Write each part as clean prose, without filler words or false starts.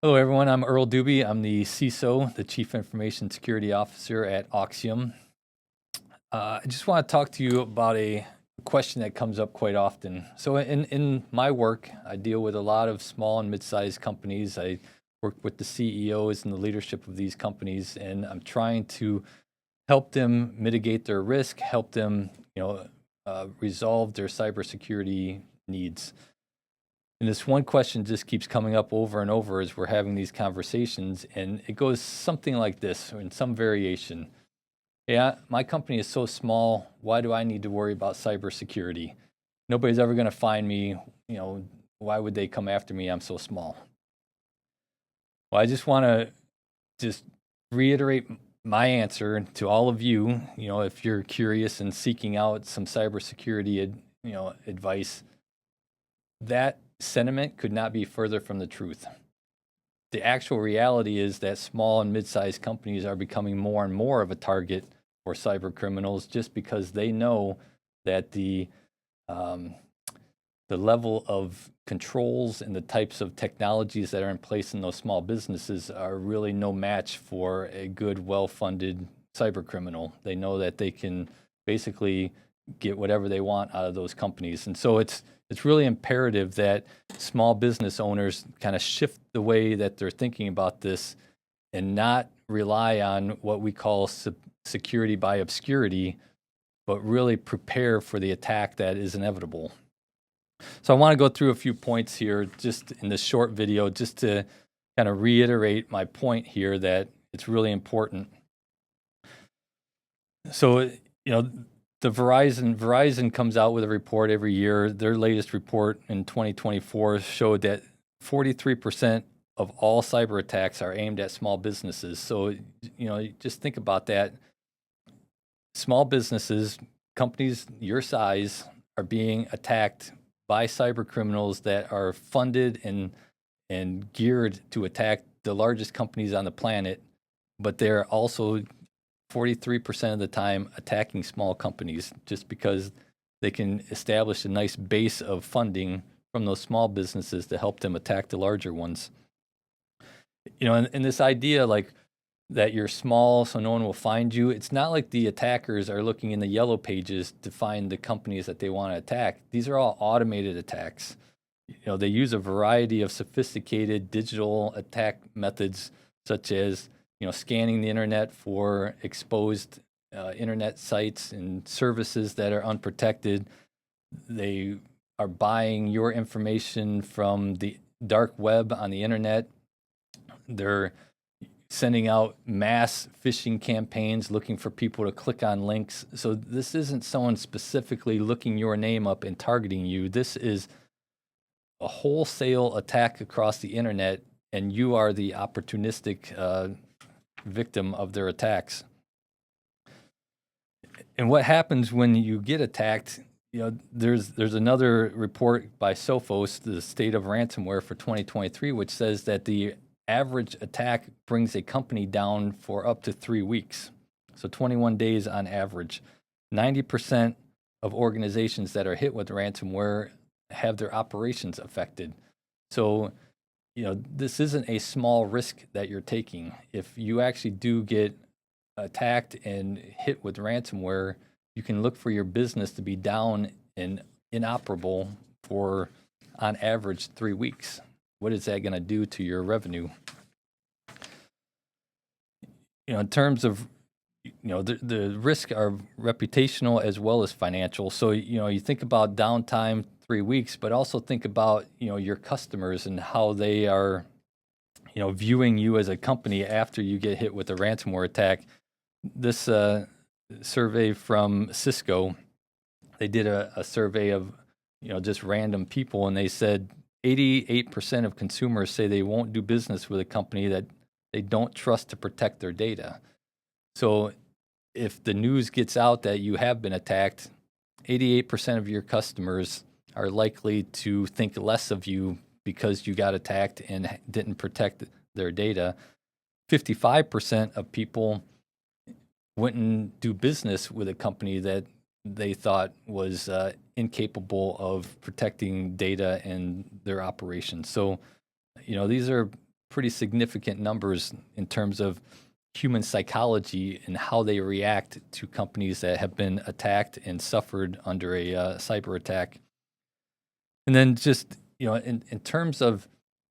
Hello, everyone. I'm Earl Doobie. I'm the CISO, the Chief Information Security Officer at Auxiom. I just want to talk to you about a question that comes up quite often. So in my work, I deal with a lot of small and mid-sized companies. I work with the CEOs and the leadership of these companies, and I'm trying to help them mitigate their risk, help them, resolve their cybersecurity needs. And this one question just keeps coming up over and over as we're having these conversations, and it goes something like this, or in some variation. Yeah, my company is so small. Why do I need to worry about cybersecurity? Nobody's ever going to find me. Why would they come after me? I'm so small. Well, I just want to just reiterate my answer to all of you. If you're curious and seeking out some cybersecurity, advice, that sentiment could not be further from the truth. The actual reality is that small and mid-sized companies are becoming more and more of a target for cyber criminals just because they know that the level of controls and the types of technologies that are in place in those small businesses are really no match for a good, well-funded cyber criminal. They know that they can basically get whatever they want out of those companies. And so it's really imperative that small business owners kind of shift the way that they're thinking about this and not rely on what we call security by obscurity, but really prepare for the attack that is inevitable. So I want to go through a few points here just in this short video, just to kind of reiterate my point here that it's really important. So, the Verizon comes out with a report every year. Their latest report in 2024 showed that 43% of all cyber attacks are aimed at small businesses. So, just think about that. Small businesses, companies your size, are being attacked by cyber criminals that are funded and geared to attack the largest companies on the planet, but they're also 43% of the time attacking small companies just because they can establish a nice base of funding from those small businesses to help them attack the larger ones. And this idea like that you're small so no one will find you, it's not like the attackers are looking in the yellow pages to find the companies that they want to attack. These are all automated attacks. They use a variety of sophisticated digital attack methods such as scanning the internet for exposed internet sites and services that are unprotected. They are buying your information from the dark web on the internet. They're sending out mass phishing campaigns looking for people to click on links. So this isn't someone specifically looking your name up and targeting you. This is a wholesale attack across the internet, and you are the opportunistic victim of their attacks. And what happens when you get attacked? There's another report by Sophos, the state of ransomware for 2023, which says that the average attack brings a company down for up to 3 weeks. So 21 days on average. 90% of organizations that are hit with ransomware have their operations affected. So, this isn't a small risk that you're taking. If you actually do get attacked and hit with ransomware, you can look for your business to be down and inoperable for, on average, 3 weeks. What is that going to do to your revenue? In terms of, the risks are reputational as well as financial. So, you think about downtime, 3 weeks, but also think about, your customers and how they are, viewing you as a company after you get hit with a ransomware attack. This survey from Cisco, they did a survey of, just random people, and they said 88% of consumers say they won't do business with a company that they don't trust to protect their data. So if the news gets out that you have been attacked, 88% of your customers are likely to think less of you because you got attacked and didn't protect their data. 55% of people wouldn't do business with a company that they thought was incapable of protecting data and their operations. So, these are pretty significant numbers in terms of human psychology and how they react to companies that have been attacked and suffered under a cyber attack. And then just, in terms of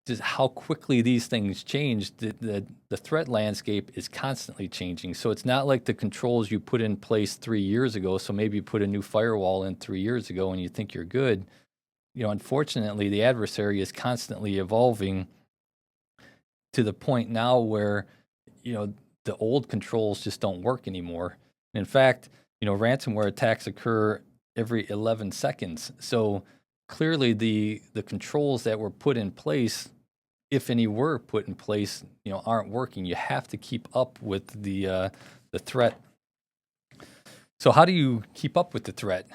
just how quickly these things change, the threat landscape is constantly changing. So it's not like the controls you put in place 3 years ago. So maybe you put a new firewall in 3 years ago and you think you're good. Unfortunately, the adversary is constantly evolving to the point now where, the old controls just don't work anymore. In fact, ransomware attacks occur every 11 seconds. So clearly the controls that were put in place, if any were put in place, aren't working. You have to keep up with the threat. So how do you keep up with the threat?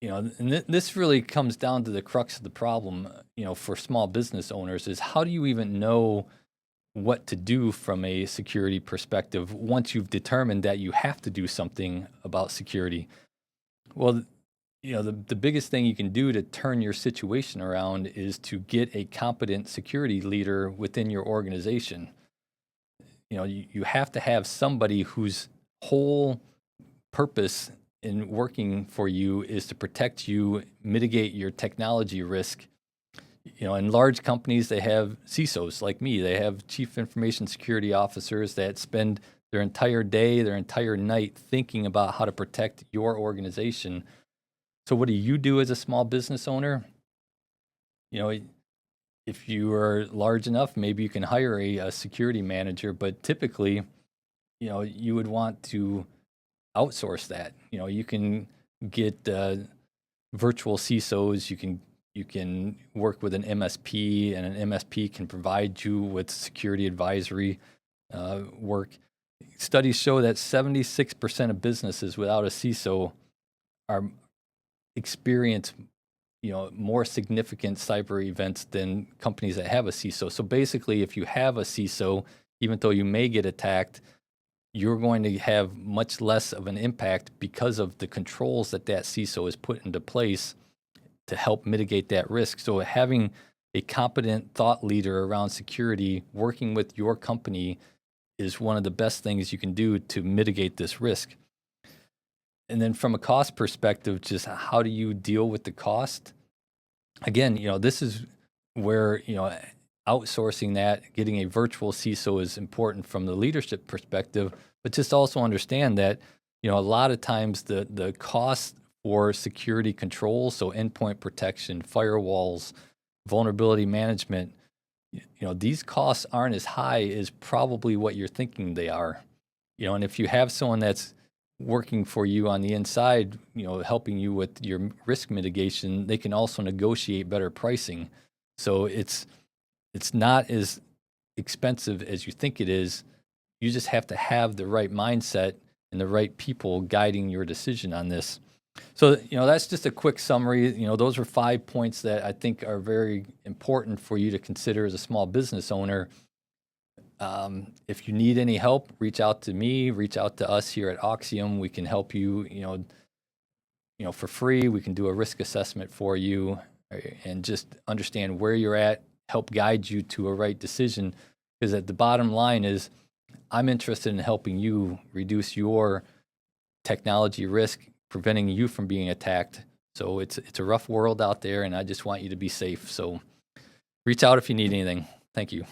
And this really comes down to the crux of the problem, for small business owners is how do you even know what to do from a security perspective once you've determined that you have to do something about security? Well, the biggest thing you can do to turn your situation around is to get a competent security leader within your organization. You have to have somebody whose whole purpose in working for you is to protect you, mitigate your technology risk. In large companies, they have CISOs like me. They have chief information security officers that spend their entire day, their entire night thinking about how to protect your organization. So what do you do as a small business owner? If you are large enough, maybe you can hire a security manager, but typically, you would want to outsource that. You can get virtual CISOs. You can work with an MSP, and an MSP can provide you with security advisory work. Studies show that 76% of businesses without a CISO are experience more significant cyber events than companies that have a CISO. So basically, if you have a CISO, even though you may get attacked, you're going to have much less of an impact because of the controls that CISO has put into place to help mitigate that risk. So having a competent thought leader around security working with your company is one of the best things you can do to mitigate this risk. And then from a cost perspective, just how do you deal with the cost? Again, this is where, outsourcing that, getting a virtual CISO is important from the leadership perspective, but just also understand that, a lot of times the cost for security controls, so endpoint protection, firewalls, vulnerability management, these costs aren't as high as probably what you're thinking they are. And if you have someone that's working for you on the inside, helping you with your risk mitigation, they can also negotiate better pricing. So it's not as expensive as you think it is. You just have to have the right mindset and the right people guiding your decision on this. So, that's just a quick summary. Those are 5 points that I think are very important for you to consider as a small business owner. If you need any help, reach out to me, reach out to us here at Auxiom. We can help you, for free. We can do a risk assessment for you and just understand where you're at, help guide you to a right decision. Because at the bottom line is, I'm interested in helping you reduce your technology risk, preventing you from being attacked. So it's a rough world out there, and I just want you to be safe. So reach out if you need anything. Thank you.